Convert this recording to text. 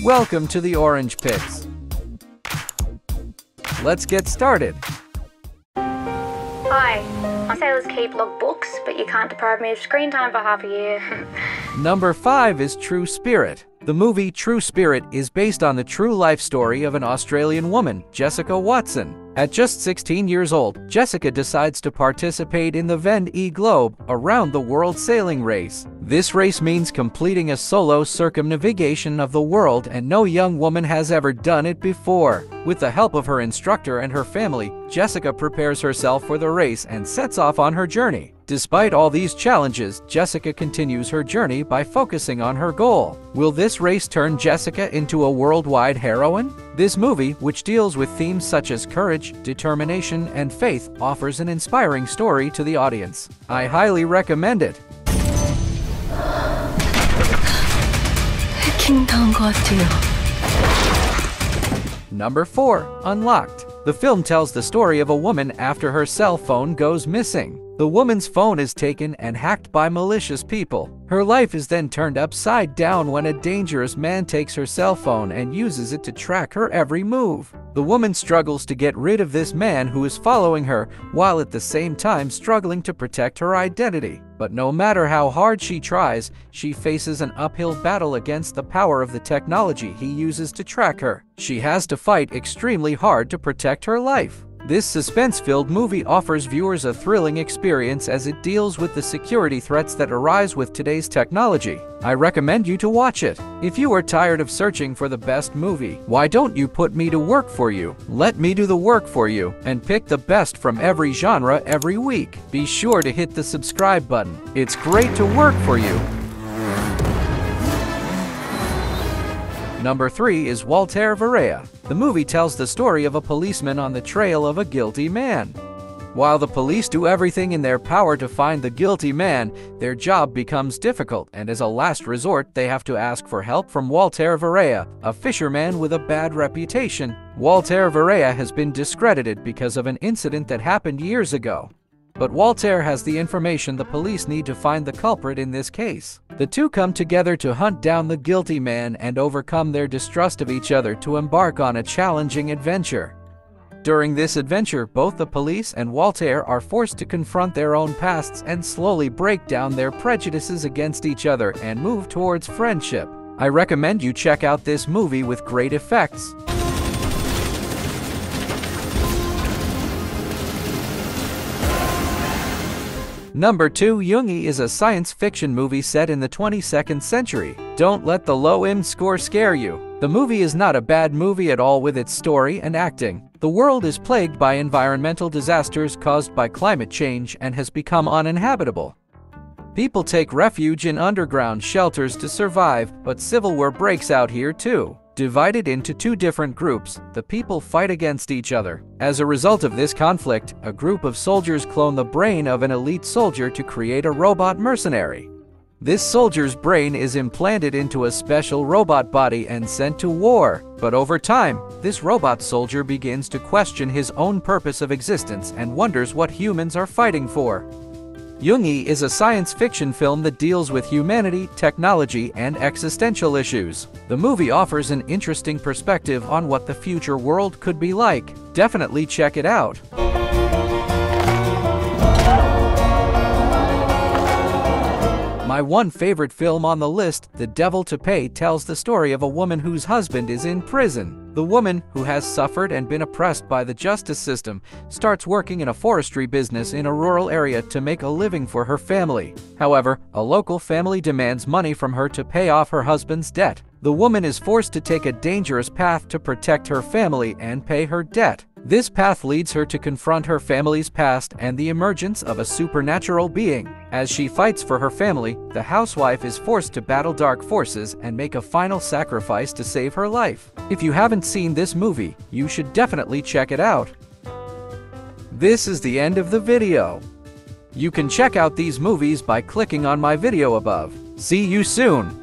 Welcome to the Orange Pits. Let's get started. Hi, my sailors keep logbooks, but you can't deprive me of screen time for half a year. Number 5 is True Spirit. The movie True Spirit is based on the true life story of an Australian woman, Jessica Watson. At just 16 years old, Jessica decides to participate in the Vendée Globe, a round-the-world sailing race. This race means completing a solo circumnavigation of the world, and no young woman has ever done it before. With the help of her instructor and her family, Jessica prepares herself for the race and sets off on her journey. Despite all these challenges, Jessica continues her journey by focusing on her goal. Will this race turn Jessica into a worldwide heroine? This movie, which deals with themes such as courage, determination, and faith, offers an inspiring story to the audience. I highly recommend it. Number 4. Unlocked. The film tells the story of a woman after her cell phone goes missing. The woman's phone is taken and hacked by malicious people. Her life is then turned upside down when a dangerous man takes her cell phone and uses it to track her every move. The woman struggles to get rid of this man who is following her, while at the same time struggling to protect her identity. But no matter how hard she tries, she faces an uphill battle against the power of the technology he uses to track her. She has to fight extremely hard to protect her life. This suspense-filled movie offers viewers a thrilling experience as it deals with the security threats that arise with today's technology. I recommend you to watch it. If you are tired of searching for the best movie, why don't you put me to work for you? Let me do the work for you and pick the best from every genre every week. Be sure to hit the subscribe button. It's great to work for you. Number 3 is Waltair Veerayya. The movie tells the story of a policeman on the trail of a guilty man. While the police do everything in their power to find the guilty man, their job becomes difficult, and as a last resort, they have to ask for help from Waltair Veerayya, a fisherman with a bad reputation. Waltair Veerayya has been discredited because of an incident that happened years ago. But Waltair has the information the police need to find the culprit in this case. The two come together to hunt down the guilty man and overcome their distrust of each other to embark on a challenging adventure. During this adventure, both the police and Waltair are forced to confront their own pasts and slowly break down their prejudices against each other and move towards friendship. I recommend you check out this movie with great effects. Number 2, Jung E is a science fiction movie set in the 22nd century. Don't let the low IMDb score scare you. The movie is not a bad movie at all with its story and acting. The world is plagued by environmental disasters caused by climate change and has become uninhabitable. People take refuge in underground shelters to survive, but civil war breaks out here too. Divided into two different groups, the people fight against each other. As a result of this conflict, a group of soldiers clone the brain of an elite soldier to create a robot mercenary. This soldier's brain is implanted into a special robot body and sent to war. But over time, this robot soldier begins to question his own purpose of existence and wonders what humans are fighting for. Jung E is a science fiction film that deals with humanity, technology, and existential issues. The movie offers an interesting perspective on what the future world could be like. Definitely check it out. My one favorite film on the list, The Devil to Pay, tells the story of a woman whose husband is in prison. The woman, who has suffered and been oppressed by the justice system, starts working in a forestry business in a rural area to make a living for her family. However, a local family demands money from her to pay off her husband's debt. The woman is forced to take a dangerous path to protect her family and pay her debt. This path leads her to confront her family's past and the emergence of a supernatural being. As she fights for her family, the housewife is forced to battle dark forces and make a final sacrifice to save her life. If you haven't seen this movie, you should definitely check it out. This is the end of the video. You can check out these movies by clicking on my video above. See you soon!